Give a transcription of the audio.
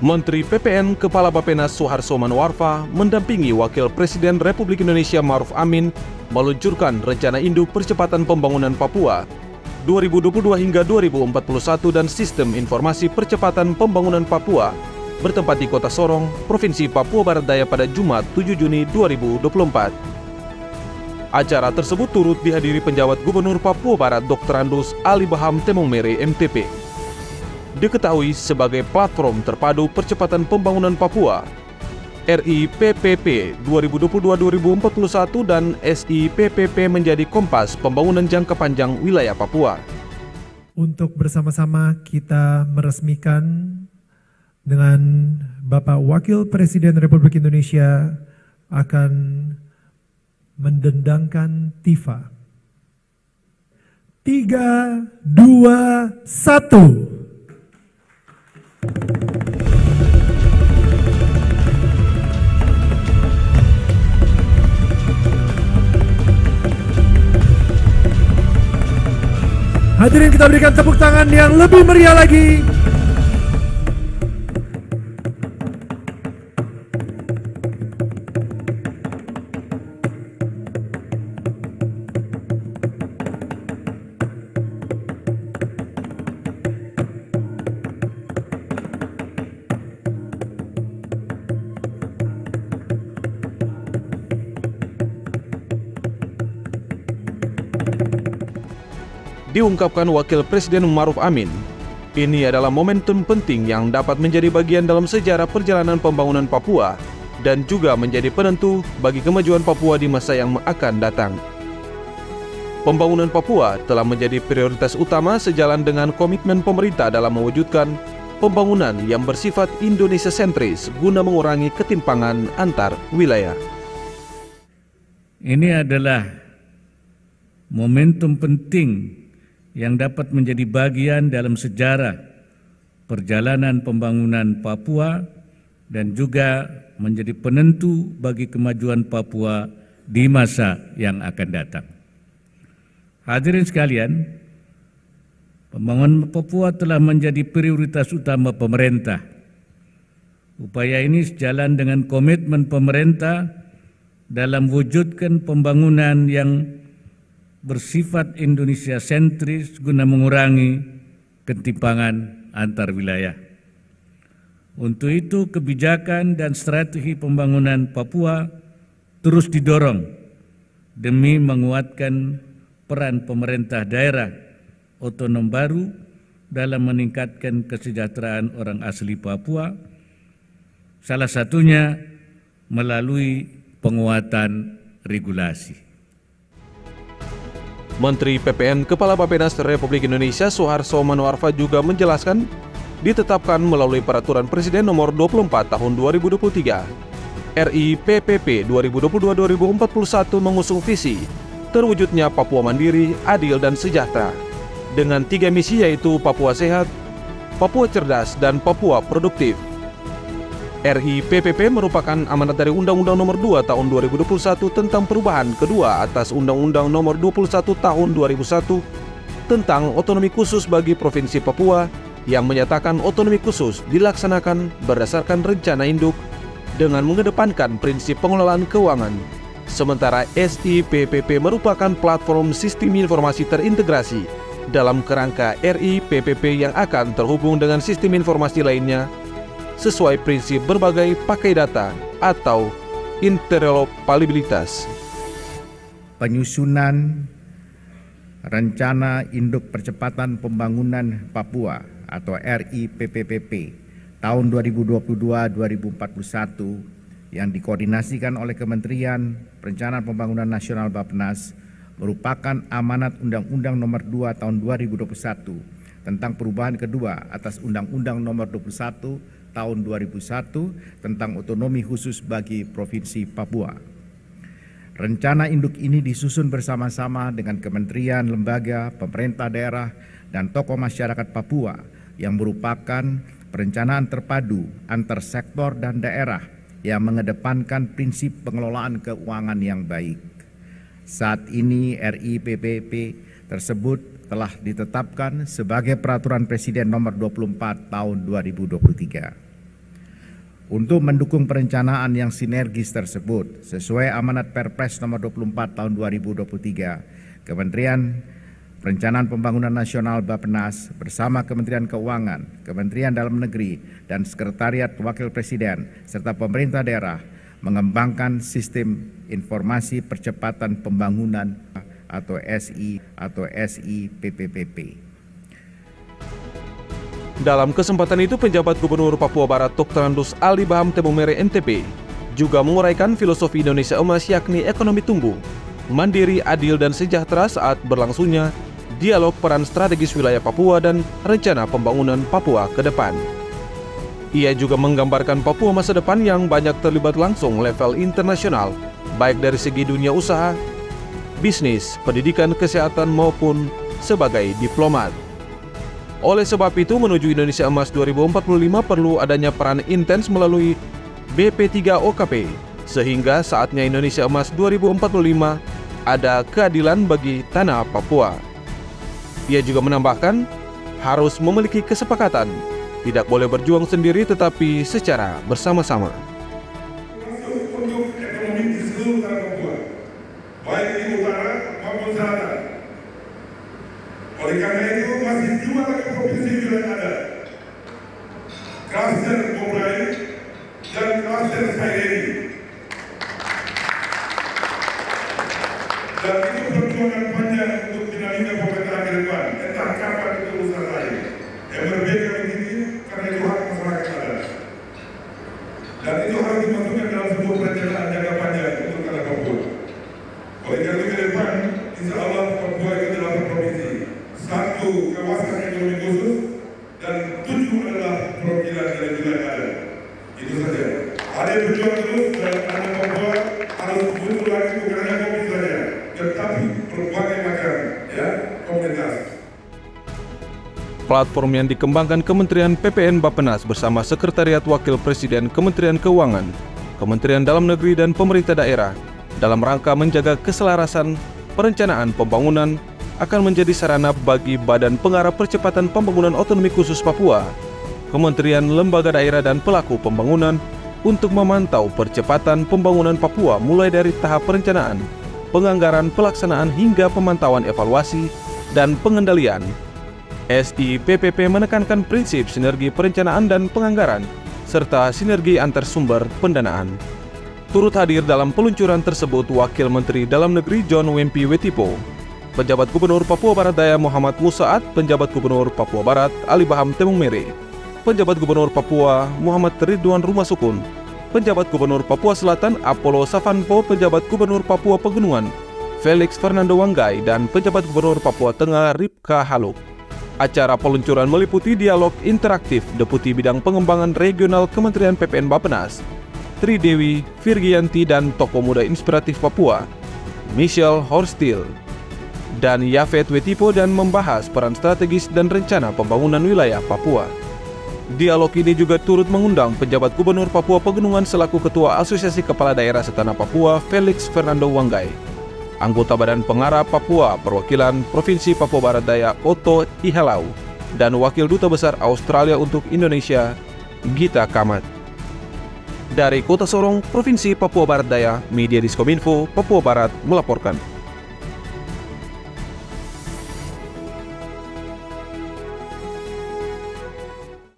Menteri PPN Kepala Bappenas Suharso Manoarfa mendampingi Wakil Presiden Republik Indonesia Ma'ruf Amin meluncurkan Rencana Induk Percepatan Pembangunan Papua 2022 hingga 2041 dan Sistem Informasi Percepatan Pembangunan Papua bertempat di Kota Sorong, Provinsi Papua Barat Daya pada Jumat 7 Juni 2024. Acara tersebut turut dihadiri penjabat Gubernur Papua Barat Dr. Andus Ali Baham Temongmere MTP. Diketahui sebagai platform terpadu percepatan pembangunan Papua, RIPPP 2022-2041 dan SIPPP menjadi kompas pembangunan jangka panjang wilayah Papua. Untuk bersama-sama kita meresmikan dengan Bapak Wakil Presiden Republik Indonesia akan mendendangkan tifa. 3, 2, 1. Hadirin, kita berikan tepuk tangan yang lebih meriah lagi. Diungkapkan Wakil Presiden Ma'ruf Amin, ini adalah momentum penting yang dapat menjadi bagian dalam sejarah perjalanan pembangunan Papua dan juga menjadi penentu bagi kemajuan Papua di masa yang akan datang. Pembangunan Papua telah menjadi prioritas utama sejalan dengan komitmen pemerintah dalam mewujudkan pembangunan yang bersifat Indonesia sentris guna mengurangi ketimpangan antar wilayah. Ini adalah momentum penting yang dapat menjadi bagian dalam sejarah perjalanan pembangunan Papua dan juga menjadi penentu bagi kemajuan Papua di masa yang akan datang. Hadirin sekalian, pembangunan Papua telah menjadi prioritas utama pemerintah. Upaya ini sejalan dengan komitmen pemerintah dalam wujudkan pembangunan yang bersifat Indonesia sentris guna mengurangi ketimpangan antar wilayah. Untuk itu, kebijakan dan strategi pembangunan Papua terus didorong demi menguatkan peran pemerintah daerah otonom baru dalam meningkatkan kesejahteraan orang asli Papua, salah satunya melalui penguatan regulasi. Menteri PPN Kepala Bappenas Republik Indonesia Suharso Manoarfa juga menjelaskan ditetapkan melalui Peraturan Presiden Nomor 24 Tahun 2023. RIPPP 2022-2041 mengusung visi terwujudnya Papua mandiri, adil dan sejahtera dengan 3 misi, yaitu Papua sehat, Papua cerdas dan Papua produktif. RIPPP merupakan amanat dari Undang-Undang Nomor 2 Tahun 2021 tentang perubahan kedua atas Undang-Undang Nomor 21 Tahun 2001 tentang otonomi khusus bagi Provinsi Papua yang menyatakan otonomi khusus dilaksanakan berdasarkan rencana induk dengan mengedepankan prinsip pengelolaan keuangan. Sementara SIPPP merupakan platform sistem informasi terintegrasi dalam kerangka RIPPP yang akan terhubung dengan sistem informasi lainnya sesuai prinsip berbagai pakai data atau interoperabilitas. Penyusunan Rencana Induk Percepatan Pembangunan Papua atau RIPPP tahun 2022-2041 yang dikoordinasikan oleh Kementerian Perencanaan Pembangunan Nasional Bappenas merupakan amanat Undang-Undang Nomor 2 Tahun 2021 tentang perubahan kedua atas Undang-Undang Nomor 21 Tahun 2001 tentang otonomi khusus bagi Provinsi Papua. Rencana induk ini disusun bersama-sama dengan kementerian, lembaga, pemerintah daerah, dan tokoh masyarakat Papua yang merupakan perencanaan terpadu antar sektor dan daerah yang mengedepankan prinsip pengelolaan keuangan yang baik. Saat ini RIPPP tersebut telah ditetapkan sebagai Peraturan Presiden Nomor 24 Tahun 2023. Untuk mendukung perencanaan yang sinergis tersebut, sesuai amanat Perpres nomor 24 tahun 2023, Kementerian Perencanaan Pembangunan Nasional Bappenas bersama Kementerian Keuangan, Kementerian Dalam Negeri, dan Sekretariat Wakil Presiden serta pemerintah daerah mengembangkan sistem informasi percepatan pembangunan atau SIPPP. Dalam kesempatan itu, penjabat Gubernur Papua Barat Dr. Andus Ali Baham Temumere MTP juga menguraikan filosofi Indonesia Emas, yakni ekonomi tumbuh, mandiri, adil, dan sejahtera saat berlangsungnya dialog peran strategis wilayah Papua dan rencana pembangunan Papua ke depan. Ia juga menggambarkan Papua masa depan yang banyak terlibat langsung level internasional, baik dari segi dunia usaha, bisnis, pendidikan, kesehatan, maupun sebagai diplomat. Oleh sebab itu, menuju Indonesia Emas 2045 perlu adanya peran intens melalui BP3OKP, sehingga saatnya Indonesia Emas 2045 ada keadilan bagi tanah Papua. Ia juga menambahkan, harus memiliki kesepakatan, tidak boleh berjuang sendiri tetapi secara bersama-sama. Untuk ekonomi di seluruh tanah Papua, baik di utara maupun selatan. Oleh karena itu, masih dua lagi provinsi yang ada, klaster Mobrai dan klaster Saigeri. Dan itu perjuangan panjang untuk dinamika pemerintahan ke depan, entah kapan itu urusan lain. Yang berbeda begini karena itu hak masyarakat ada. Dan itu harus dimasukkan dalam sebuah perencanaan jangka panjang untuk tanah Papua. Oleh karena itu ke depan, insya Allah Papua itu adalah provinsi. 1 kawasan ekonomi khusus dan 7 adalah perwakilan dari wilayah ada. Itu saja. Ada yang berjuang terus dan tanah Papua harus muncul lagi bukan hanya kopi saja, tetapi berbagai macam komunitas. Platform yang dikembangkan Kementerian PPN Bappenas bersama Sekretariat Wakil Presiden Kementerian Keuangan, Kementerian Dalam Negeri, dan pemerintah daerah dalam rangka menjaga keselarasan perencanaan pembangunan akan menjadi sarana bagi Badan Pengarah Percepatan Pembangunan Otonomi Khusus Papua, kementerian, lembaga daerah, dan pelaku pembangunan untuk memantau percepatan pembangunan Papua mulai dari tahap perencanaan, penganggaran, pelaksanaan, hingga pemantauan evaluasi dan pengendalian. SIPPP menekankan prinsip sinergi perencanaan dan penganggaran, serta sinergi antar sumber pendanaan. Turut hadir dalam peluncuran tersebut Wakil Menteri Dalam Negeri John Wempi Wetipo, Penjabat Gubernur Papua Barat Daya Muhammad Musaat, Penjabat Gubernur Papua Barat Ali Baham Temumere, Penjabat Gubernur Papua Muhammad Ridwan Rumasukun, Penjabat Gubernur Papua Selatan Apollo Savanpo, Penjabat Gubernur Papua Pegunungan Felix Fernando Wanggai, dan Penjabat Gubernur Papua Tengah Ripka Haluk. Acara peluncuran meliputi dialog interaktif Deputi Bidang Pengembangan Regional Kementerian PPN Bappenas, Tri Dewi Virgianti, dan tokoh muda inspiratif Papua, Michelle Horstil dan Yafet Wetipo, dan membahas peran strategis dan rencana pembangunan wilayah Papua. Dialog ini juga turut mengundang Penjabat Gubernur Papua Pegunungan selaku Ketua Asosiasi Kepala Daerah Setanah Papua Felix Fernando Wanggai, anggota Badan Pengarah Papua Perwakilan Provinsi Papua Barat Daya Otto Ihalau, dan Wakil Duta Besar Australia untuk Indonesia Gita Kamat. Dari Kota Sorong, Provinsi Papua Barat Daya, Media Diskominfo Papua Barat melaporkan.